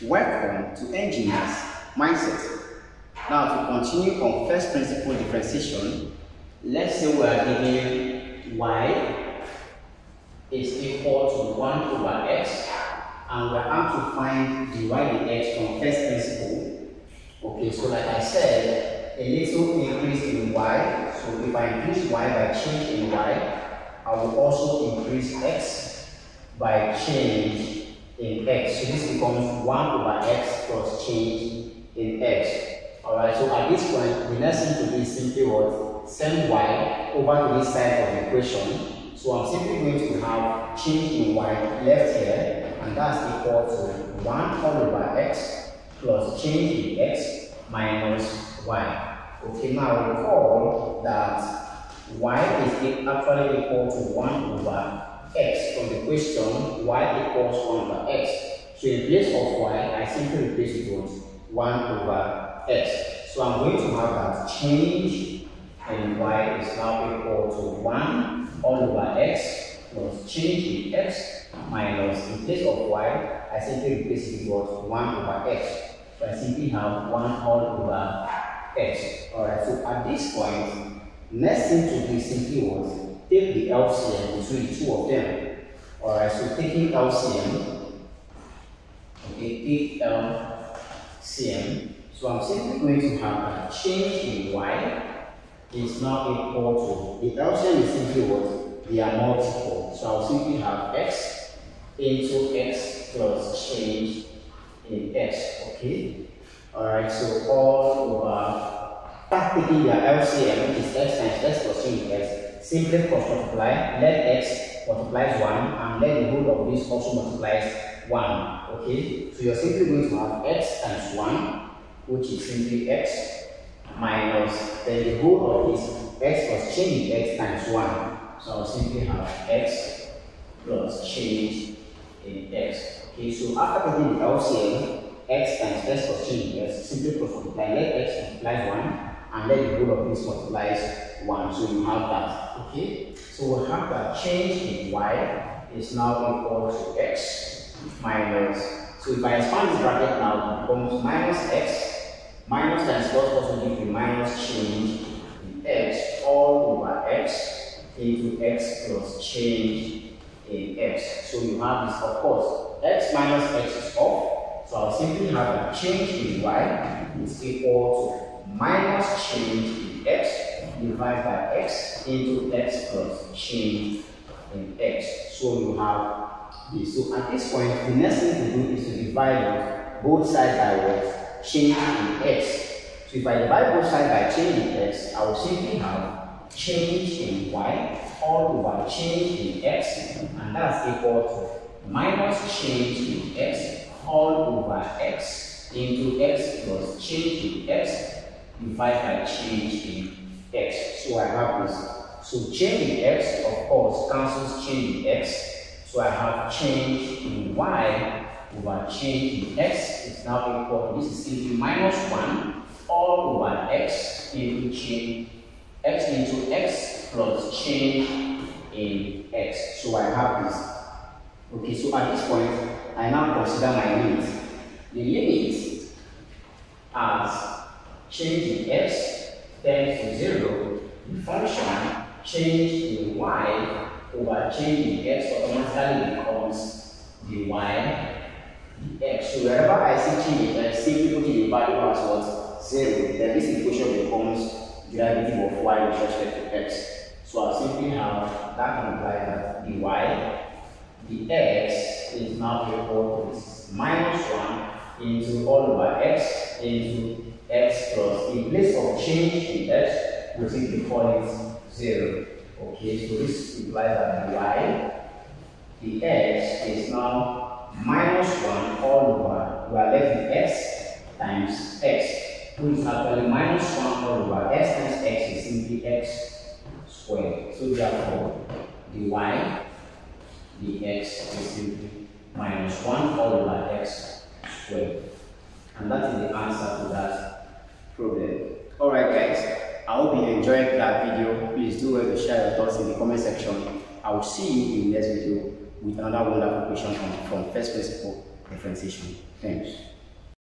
Welcome to Engineers Mindset. Now to continue on first principle differentiation, let's say we are given y is equal to 1 over x and we are asked to find dy dx from first principle. Okay, so like I said, a little increase in y. So if I increase y by change in y, I will also increase x by change in x. So this becomes 1 over x plus change in x. Alright, so at this point, the next thing to do is simply what? Send y over to this side of the equation. So I'm simply going to have change in y left here, and that's equal to 1 all over x plus change in x minus y. Okay, now recall that y is actually equal to 1 over x. From the question, y equals 1 over x. So in place of y, I simply replace it with 1 over x. So I'm going to have that change in y is now equal to 1 all over x plus change in x minus, in place of y, I simply replace it with 1 over x. So I simply have 1 all over x. Alright, so at this point, next thing to do is simply what? Take the LCM between the two of them. Alright, so taking LCM, okay, take LCM. So I'm simply going to have a change in y is now equal to, the LCM is simply what? They are multiple. So I'll simply have x into x plus change in x. Okay? Alright, so all over, start taking their LCM, which is x times x plus change in x. Simply cross multiply, let x multiplies 1 and let the whole of this also multiplies 1. Okay, so you're simply going to have x times 1, which is simply x, minus then the whole of this x plus change in x times 1. So I'll simply have x plus change in x. Okay, so after taking the LCM, x times x plus change in x, simply cross multiply, let x multiplies 1 and then the whole of this multiplies 1, so you have that. Okay, so we'll have that change in y is now equal to x minus, so if I expand this bracket now, it becomes minus x, minus times plus also give you minus change in x all over x into x plus change in x. So you have this, of course, x minus x is off, so I'll simply have a change in y is equal to minus change in x divided by x into x plus change in x. So you have this. So at this point, the next thing to do is to divide both sides by what? Change in x. So if I divide both sides by change in x, I will simply have change in y all over change in x, and that's equal to minus change in x all over x into x plus change in x divided by change in x. So I have this. So change in x, of course, cancels change in x. So I have change in y over change in x is now equal to, this is simply minus 1 all over x into change x into x plus change in x. So I have this. Okay, so at this point, I now consider my limit. The limit as change in x tends to 0, the function change in y over change in x automatically becomes the y dx. So wherever I see change in x, simply put in the value as what? 0. Then this equation becomes derivative of y with respect to x. So I'll simply have that implies that the y dx is now equal to this minus 1 into all over x into x plus, in place of change in x, we simply call it 0. Okay, so this implies that the y, the x is now minus 1 all over, we are left with x times x, which is actually minus 1 all over x times x is simply x squared. So therefore, the y, the x is simply minus 1 all over x squared. And that is the answer to that problem. Alright guys, I hope you enjoyed that video. Please do well to share your thoughts in the comment section. I will see you in the next video with another wonderful question from first principle. differentiation. Thanks.